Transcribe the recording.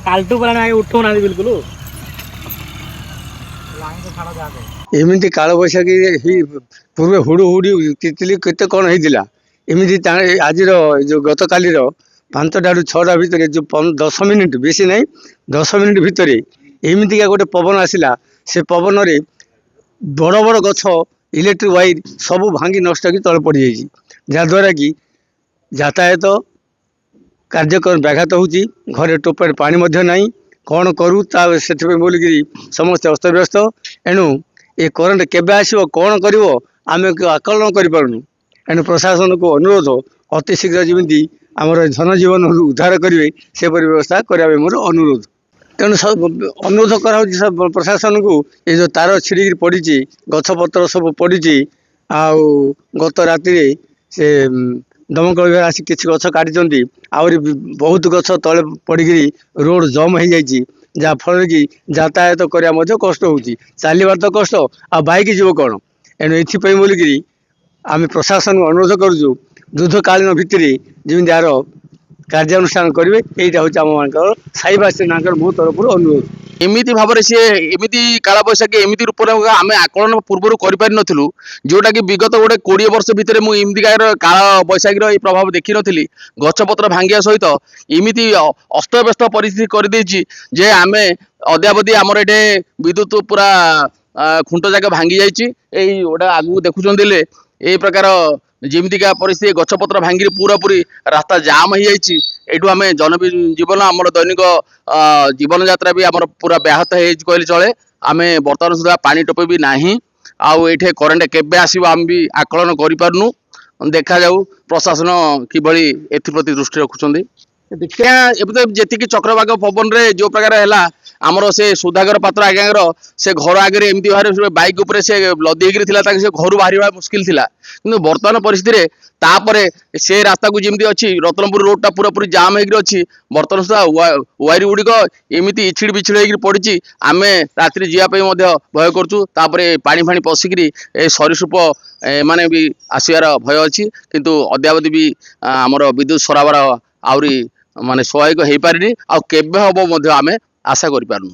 कालटू पड़ा उठो ना बिल्कुल एमती काल बैशाखी पूर्व हुड़ु हुड़ी तितली केते कौन होता एमती आज जो गत काली 5टा रू 6टा भितर जो 10 मिनिट बेसी नहीं 10 मिनिट भितर एमतीका गोटे पवन आसला से पवन रे बड़ बड़ गछ इलेक्ट्रिक वायर सब भांगी नष्ट की तले पड़ जाइए जहाद्वारा कि यातायात कार्यक्रम व्याघात होची घरे टोपे पानी ना कौन करूँ से बोलिकी समस्त अस्तव्यस्त एणु ये करेन्ट केबे आसो कौन कर आम आकलन करूँ एणु प्रशासन को अनुरोध अति शीघ्र जमी आमर जनजीवन उद्धार करेंगे से व्यवस्था करने मोर अनुरोध तेणु अनुरोध कर प्रशासन को ये जो तार छिड़ी पड़ी गछपतर सब पड़ी आउ गत राति से दमकल विभाग आसी किसी गछ काटी आहरी बहुत गछ तले पड़ी रोड जम हो जाइए जहाँफल कि यातायात करने कष्ट हो चलवार तो कष्ट आ बाइक जीव कौन एणु ये बोलिकी आम प्रशासन को अनुरोध करुँ युद्धकालीन भित्ति जमी यार कार्यानुष्ठान करेंगे यहाँ हूँ आम मान साईवासी मो तरफ अनुरोध एमती भाव सी एमती काल बैशाखी एमती रूप आम आकलन पूर्व कर नथिलु जोटा कि विगत गोटे 20 वर्ष भितर मुझे काल बैशाखी प्रभाव देखी नी गछपत्र भांगिया सहित एमती अस्तव्यस्त परिस्थिति करदेची जे आम अद्यावधि आमर ये विद्युत पूरा खुंट जाक भांगी जाइए गोटे आगू देखुं ये प्रकार जमीका परिस्थिति गछपत्र भांगी पूरा पूरी रास्ता जाम हो जाइए एठू आम जनजीवन आम दैनिक जीवन यात्रा भी आम पूरा व्याहत कहले चले आम बर्तमान सुधा पानी टोपे भी ना आउ ये करेन्ट केबे आसो आम भी आकलन करूँ देखा जाऊ प्रशासन किभली एप्रति दृष्टि रखुंट देखिया जी चक्रवाक पवन रे जो प्रकार है आमर से सुधागर पात्र आज्ञार से घर आगे एमती बाहर बैक उपर से लदी से घर बाहर मुस्किल थिला कि बर्तमान परिस्थिति तापरे से रास्ता को जमी अच्छी रतनपुर रोड टा पूरा पूरी जाम होगी बर्तमान सुधा वायर गुड़िक एमती इछिड़ बिछिड़ हो पड़ी आम रात्रि जावाई भय करुँ पानी फाणी पशिकी सरीसृप माने भी आसबार भय अच्छी किंतु अद्यावधि भी आमर विद्युत सरबराह आहरी माने सहायक हो पारिनी आ केबे हम आशा करि पारनु।